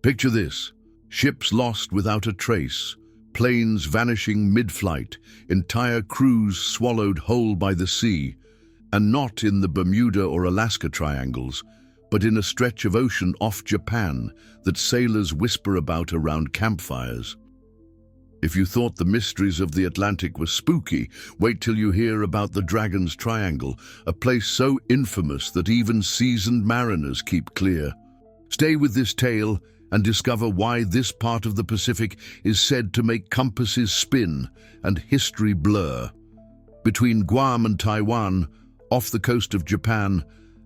Picture this: ships lost without a trace, planes vanishing mid-flight, entire crews swallowed whole by the sea, and not in the Bermuda or Alaska triangles, but in a stretch of ocean off Japan that sailors whisper about around campfires. If you thought the mysteries of the Atlantic were spooky, wait till you hear about the Dragon's Triangle, a place so infamous that even seasoned mariners keep clear. Stay with this tale and discover why this part of the Pacific is said to make compasses spin and history blur. Between Guam and Taiwan, off the coast of Japan,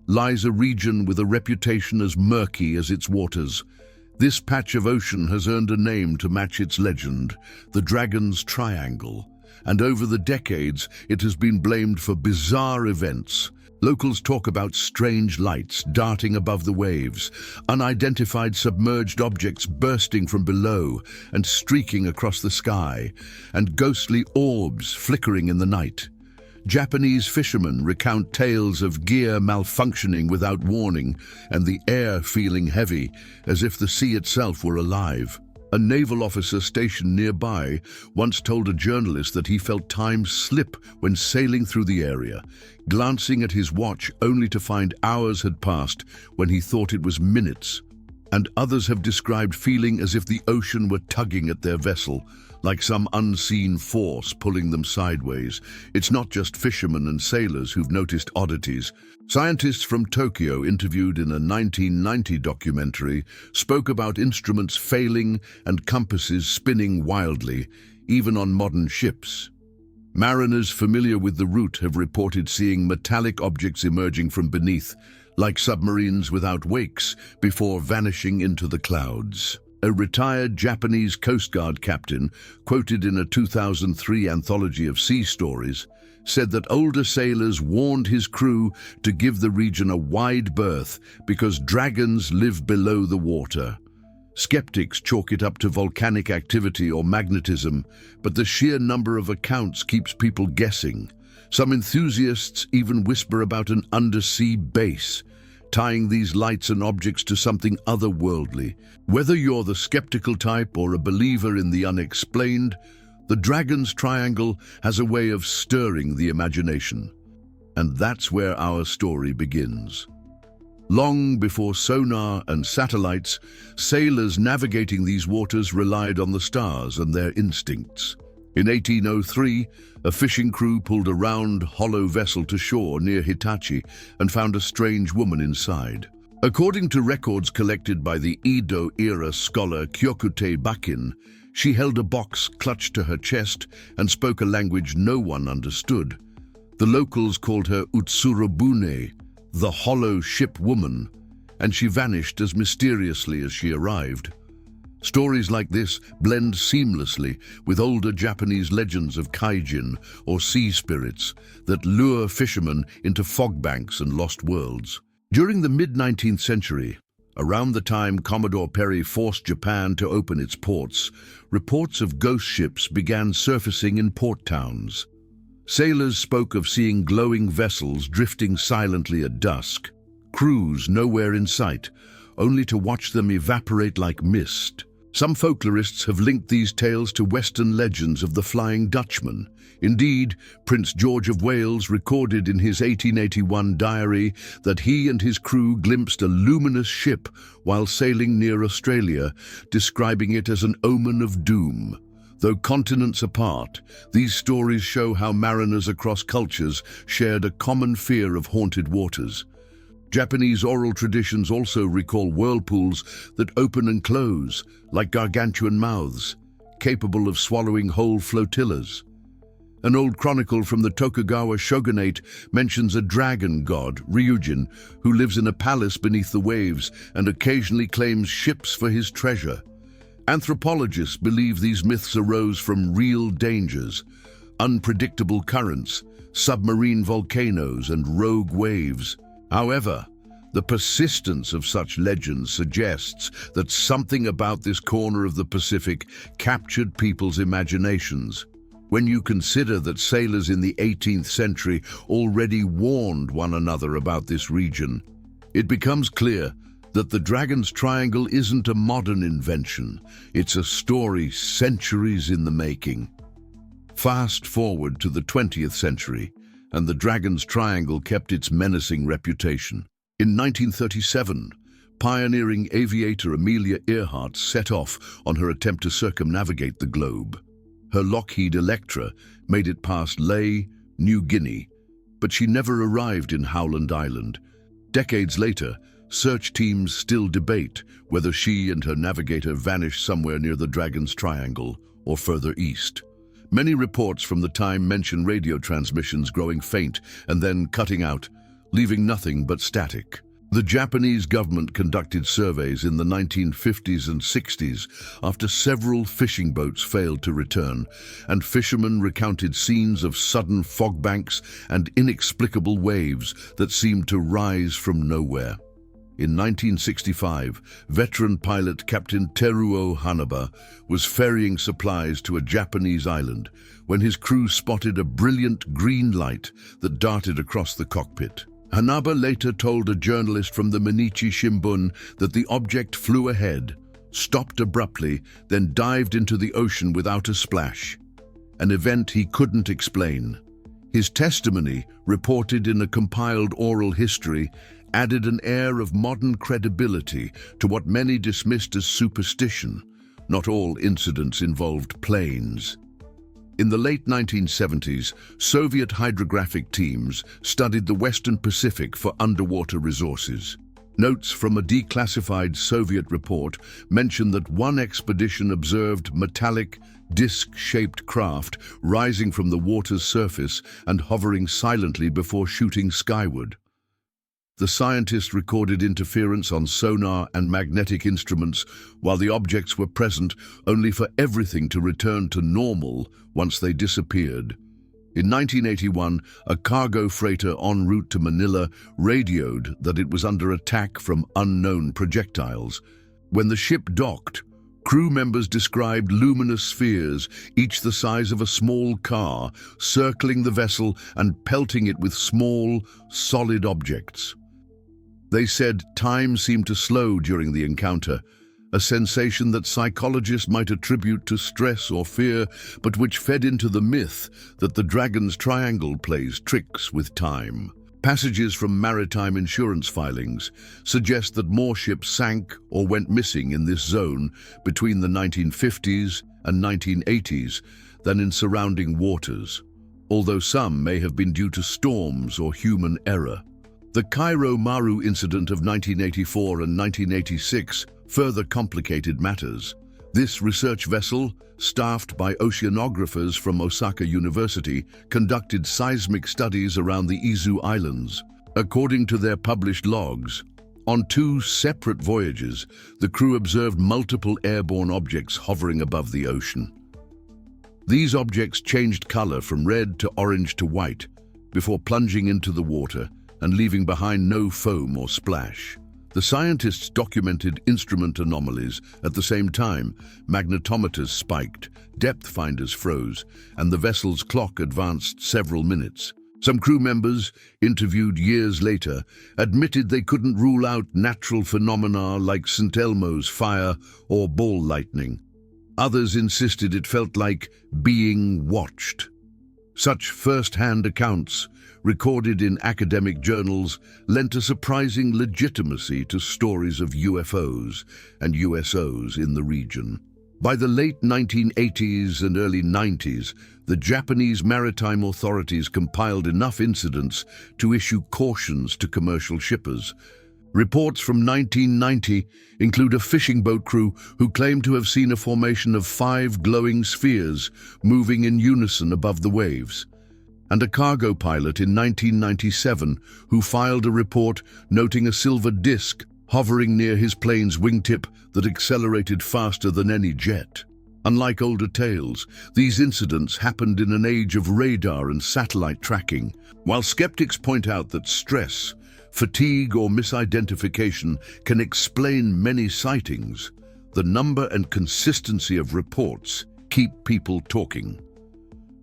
lies a region with a reputation as murky as its waters. This patch of ocean has earned a name to match its legend, the Dragon's Triangle, and over the decades it has been blamed for bizarre events. Locals talk about strange lights darting above the waves, unidentified submerged objects bursting from below and streaking across the sky, and ghostly orbs flickering in the night. Japanese fishermen recount tales of gear malfunctioning without warning and the air feeling heavy, as if the sea itself were alive. A naval officer stationed nearby once told a journalist that he felt time slip when sailing through the area, glancing at his watch only to find hours had passed when he thought it was minutes. And others have described feeling as if the ocean were tugging at their vessel, like some unseen force pulling them sideways. It's not just fishermen and sailors who've noticed oddities. Scientists from Tokyo, interviewed in a 1990 documentary, spoke about instruments failing and compasses spinning wildly, even on modern ships. Mariners familiar with the route have reported seeing metallic objects emerging from beneath, like submarines without wakes, before vanishing into the clouds. A retired Japanese Coast Guard captain, quoted in a 2003 anthology of sea stories, said that older sailors warned his crew to give the region a wide berth because dragons live below the water. Skeptics chalk it up to volcanic activity or magnetism, but the sheer number of accounts keeps people guessing. Some enthusiasts even whisper about an undersea base, tying these lights and objects to something otherworldly. Whether you're the skeptical type or a believer in the unexplained, the Dragon's Triangle has a way of stirring the imagination. And that's where our story begins. Long before sonar and satellites, sailors navigating these waters relied on the stars and their instincts. In 1803, a fishing crew pulled a round, hollow vessel to shore near Hitachi and found a strange woman inside. According to records collected by the Edo-era scholar Kyokutei Bakin, she held a box clutched to her chest and spoke a language no one understood. The locals called her Utsurobune, the hollow ship woman, and she vanished as mysteriously as she arrived. Stories like this blend seamlessly with older Japanese legends of kaijin, or sea spirits, that lure fishermen into fog banks and lost worlds. During the mid-19th century, around the time Commodore Perry forced Japan to open its ports, reports of ghost ships began surfacing in port towns. Sailors spoke of seeing glowing vessels drifting silently at dusk, crews nowhere in sight, only to watch them evaporate like mist. Some folklorists have linked these tales to Western legends of the Flying Dutchman. Indeed, Prince George of Wales recorded in his 1881 diary that he and his crew glimpsed a luminous ship while sailing near Australia, describing it as an omen of doom. Though continents apart, these stories show how mariners across cultures shared a common fear of haunted waters. Japanese oral traditions also recall whirlpools that open and close, like gargantuan mouths, capable of swallowing whole flotillas. An old chronicle from the Tokugawa shogunate mentions a dragon god, Ryujin, who lives in a palace beneath the waves and occasionally claims ships for his treasure. Anthropologists believe these myths arose from real dangers, unpredictable currents, submarine volcanoes, and rogue waves. However, the persistence of such legends suggests that something about this corner of the Pacific captured people's imaginations. When you consider that sailors in the 18th century already warned one another about this region, it becomes clear that the Dragon's Triangle isn't a modern invention. It's a story centuries in the making. Fast forward to the 20th century, and the Dragon's Triangle kept its menacing reputation. In 1937, pioneering aviator Amelia Earhart set off on her attempt to circumnavigate the globe. Her Lockheed Electra made it past Lae, New Guinea, but she never arrived in Howland Island. Decades later, search teams still debate whether she and her navigator vanished somewhere near the Dragon's Triangle or further east. Many reports from the time mention radio transmissions growing faint and then cutting out, leaving nothing but static. The Japanese government conducted surveys in the 1950s and 60s after several fishing boats failed to return, and fishermen recounted scenes of sudden fog banks and inexplicable waves that seemed to rise from nowhere. In 1965, veteran pilot Captain Teruo Hanaba was ferrying supplies to a Japanese island when his crew spotted a brilliant green light that darted across the cockpit. Hanaba later told a journalist from the Mainichi Shimbun that the object flew ahead, stopped abruptly, then dived into the ocean without a splash, an event he couldn't explain. His testimony, reported in a compiled oral history, added an air of modern credibility to what many dismissed as superstition. Not all incidents involved planes. In the late 1970s, Soviet hydrographic teams studied the Western Pacific for underwater resources. Notes from a declassified Soviet report mention that one expedition observed metallic, disc-shaped craft rising from the water's surface and hovering silently before shooting skyward. The scientists recorded interference on sonar and magnetic instruments while the objects were present, only for everything to return to normal once they disappeared. In 1981, a cargo freighter en route to Manila radioed that it was under attack from unknown projectiles. When the ship docked, crew members described luminous spheres, each the size of a small car, circling the vessel and pelting it with small, solid objects. They said time seemed to slow during the encounter, a sensation that psychologists might attribute to stress or fear, but which fed into the myth that the Dragon's Triangle plays tricks with time. Passages from maritime insurance filings suggest that more ships sank or went missing in this zone between the 1950s and 1980s than in surrounding waters, although some may have been due to storms or human error. The Cairo Maru incident of 1984 and 1986 further complicated matters. This research vessel, staffed by oceanographers from Osaka University, conducted seismic studies around the Izu Islands. According to their published logs, on 2 separate voyages, the crew observed multiple airborne objects hovering above the ocean. These objects changed color from red to orange to white before plunging into the water and leaving behind no foam or splash. The scientists documented instrument anomalies. At the same time, magnetometers spiked, depth finders froze, and the vessel's clock advanced several minutes. Some crew members, interviewed years later, admitted they couldn't rule out natural phenomena like St. Elmo's fire or ball lightning. Others insisted it felt like being watched. Such first-hand accounts, recorded in academic journals, lent a surprising legitimacy to stories of UFOs and USOs in the region. By the late 1980s and early 90s, the Japanese maritime authorities compiled enough incidents to issue cautions to commercial shippers. Reports from 1990 include a fishing boat crew who claimed to have seen a formation of 5 glowing spheres moving in unison above the waves, and a cargo pilot in 1997 who filed a report noting a silver disc hovering near his plane's wingtip that accelerated faster than any jet. Unlike older tales, these incidents happened in an age of radar and satellite tracking. While skeptics point out that stress, fatigue, or misidentification can explain many sightings, the number and consistency of reports keep people talking.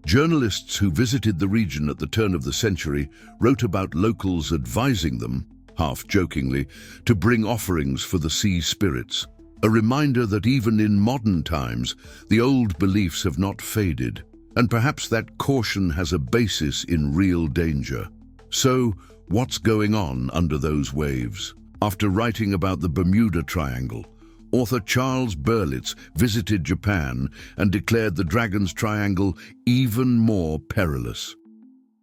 Journalists who visited the region at the turn of the century wrote about locals advising them, half-jokingly, to bring offerings for the sea spirits. A reminder that even in modern times, the old beliefs have not faded, and perhaps that caution has a basis in real danger. So, what's going on under those waves? After writing about the Bermuda Triangle, author Charles Berlitz visited Japan and declared the Dragon's Triangle even more perilous.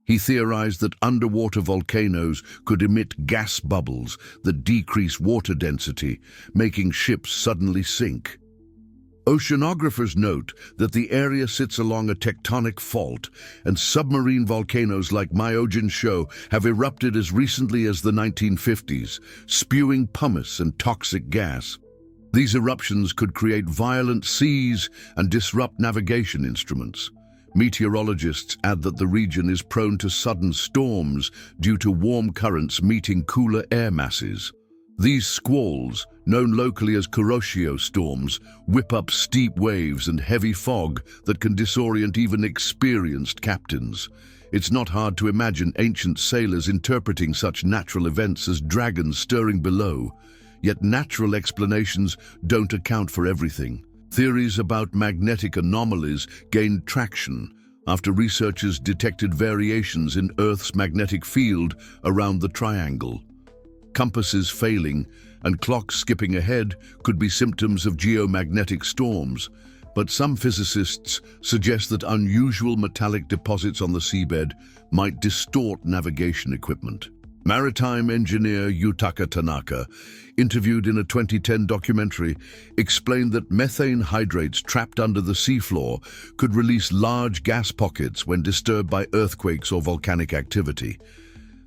He theorized that underwater volcanoes could emit gas bubbles that decrease water density, making ships suddenly sink. Oceanographers note that the area sits along a tectonic fault, and submarine volcanoes like Myojin Sho have erupted as recently as the 1950s, spewing pumice and toxic gas. These eruptions could create violent seas and disrupt navigation instruments. Meteorologists add that the region is prone to sudden storms due to warm currents meeting cooler air masses. These squalls, known locally as Kuroshio storms, whip up steep waves and heavy fog that can disorient even experienced captains. It's not hard to imagine ancient sailors interpreting such natural events as dragons stirring below. Yet natural explanations don't account for everything. Theories about magnetic anomalies gained traction after researchers detected variations in Earth's magnetic field around the triangle. Compasses failing and clocks skipping ahead could be symptoms of geomagnetic storms, but some physicists suggest that unusual metallic deposits on the seabed might distort navigation equipment. Maritime engineer Yutaka Tanaka, interviewed in a 2010 documentary, explained that methane hydrates trapped under the seafloor could release large gas pockets when disturbed by earthquakes or volcanic activity.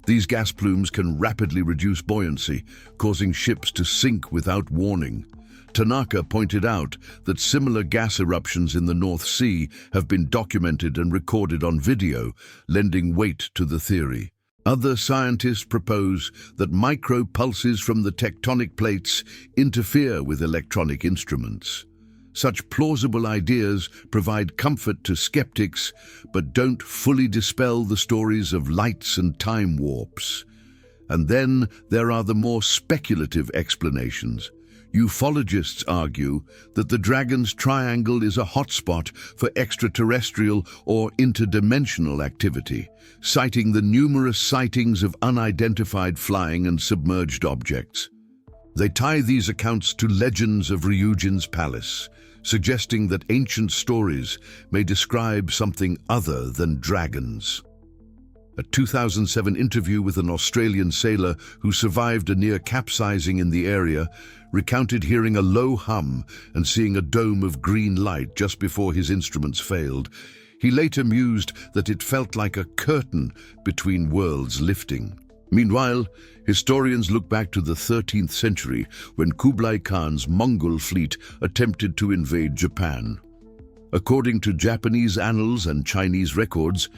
These gas plumes can rapidly reduce buoyancy, causing ships to sink without warning. Tanaka pointed out that similar gas eruptions in the North Sea have been documented and recorded on video, lending weight to the theory. Other scientists propose that micro-pulses from the tectonic plates interfere with electronic instruments. Such plausible ideas provide comfort to skeptics, but don't fully dispel the stories of lights and time warps. And then there are the more speculative explanations. Ufologists argue that the Dragon's Triangle is a hotspot for extraterrestrial or interdimensional activity, citing the numerous sightings of unidentified flying and submerged objects. They tie these accounts to legends of Ryujin's palace, suggesting that ancient stories may describe something other than dragons. A 2007 interview with an Australian sailor who survived a near capsizing in the area recounted hearing a low hum and seeing a dome of green light just before his instruments failed. He later mused that it felt like a curtain between worlds lifting. Meanwhile, historians look back to the 13th century when Kublai Khan's Mongol fleet attempted to invade Japan. According to Japanese annals and Chinese records,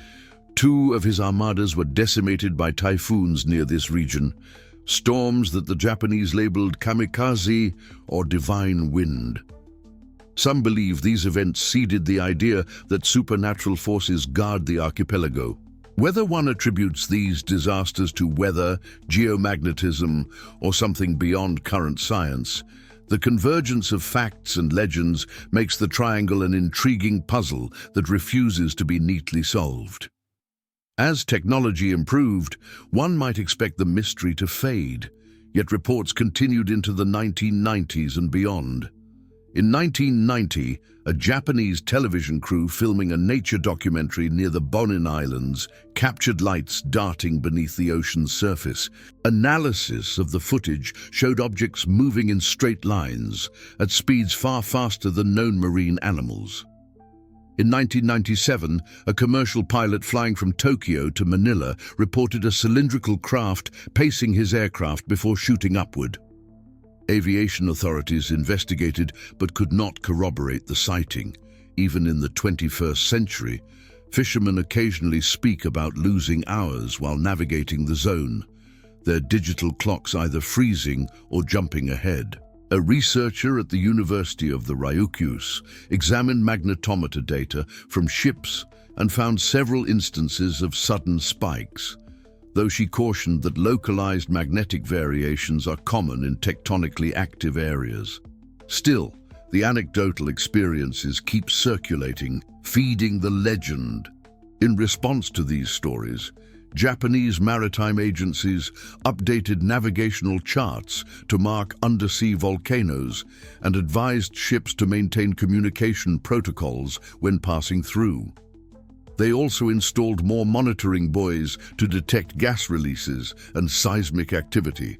2 of his armadas were decimated by typhoons near this region, storms that the Japanese labeled kamikaze or divine wind. Some believe these events seeded the idea that supernatural forces guard the archipelago. Whether one attributes these disasters to weather, geomagnetism, or something beyond current science, the convergence of facts and legends makes the triangle an intriguing puzzle that refuses to be neatly solved. As technology improved, one might expect the mystery to fade, yet reports continued into the 1990s and beyond. In 1990, a Japanese television crew filming a nature documentary near the Bonin Islands captured lights darting beneath the ocean's surface. Analysis of the footage showed objects moving in straight lines at speeds far faster than known marine animals. In 1997, a commercial pilot flying from Tokyo to Manila reported a cylindrical craft pacing his aircraft before shooting upward. Aviation authorities investigated but could not corroborate the sighting. Even in the 21st century, fishermen occasionally speak about losing hours while navigating the zone, their digital clocks either freezing or jumping ahead. A researcher at the University of the Ryukyus examined magnetometer data from ships and found several instances of sudden spikes. though she cautioned that localized magnetic variations are common in tectonically active areas. Still, the anecdotal experiences keep circulating, feeding the legend. In response to these stories, Japanese maritime agencies updated navigational charts to mark undersea volcanoes and advised ships to maintain communication protocols when passing through. They also installed more monitoring buoys to detect gas releases and seismic activity,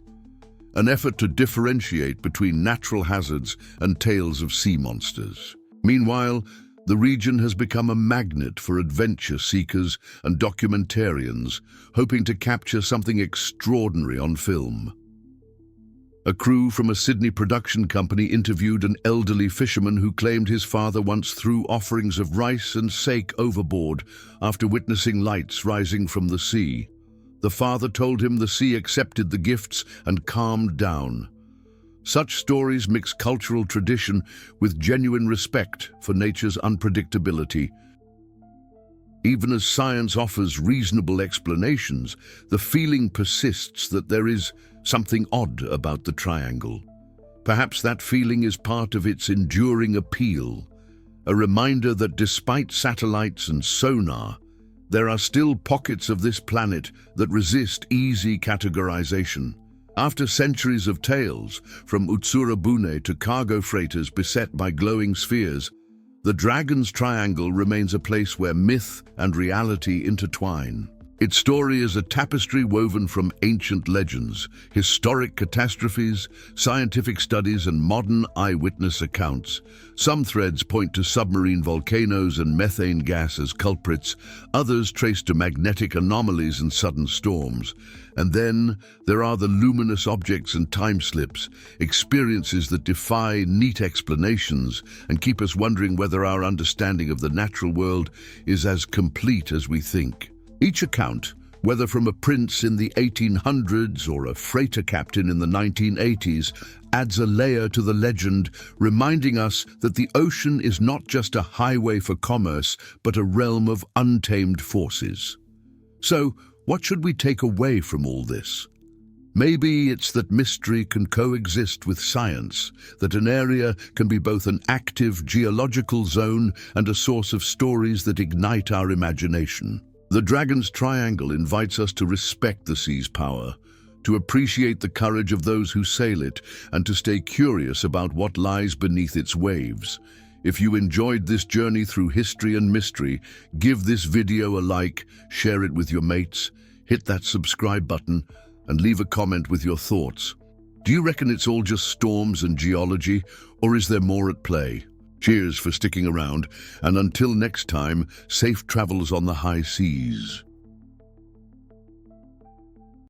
an effort to differentiate between natural hazards and tales of sea monsters. Meanwhile, the region has become a magnet for adventure seekers and documentarians hoping to capture something extraordinary on film. A crew from a Sydney production company interviewed an elderly fisherman who claimed his father once threw offerings of rice and steak overboard after witnessing lights rising from the sea. The father told him the sea accepted the gifts and calmed down. Such stories mix cultural tradition with genuine respect for nature's unpredictability. Even as science offers reasonable explanations, the feeling persists that there is something odd about the triangle. Perhaps that feeling is part of its enduring appeal, a reminder that despite satellites and sonar, there are still pockets of this planet that resist easy categorization. After centuries of tales, from Utsurabune to cargo freighters beset by glowing spheres, the Dragon's Triangle remains a place where myth and reality intertwine. Its story is a tapestry woven from ancient legends, historic catastrophes, scientific studies, and modern eyewitness accounts. Some threads point to submarine volcanoes and methane gas as culprits, others trace to magnetic anomalies and sudden storms. And then there are the luminous objects and time slips, experiences that defy neat explanations and keep us wondering whether our understanding of the natural world is as complete as we think. Each account, whether from a prince in the 1800s or a freighter captain in the 1980s, adds a layer to the legend, reminding us that the ocean is not just a highway for commerce, but a realm of untamed forces. So, what should we take away from all this? Maybe it's that mystery can coexist with science, that an area can be both an active geological zone and a source of stories that ignite our imagination. The Dragon's Triangle invites us to respect the sea's power, to appreciate the courage of those who sail it, and to stay curious about what lies beneath its waves. If you enjoyed this journey through history and mystery, give this video a like, share it with your mates, hit that subscribe button, and leave a comment with your thoughts. Do you reckon it's all just storms and geology, or is there more at play? Cheers for sticking around, and until next time, safe travels on the high seas.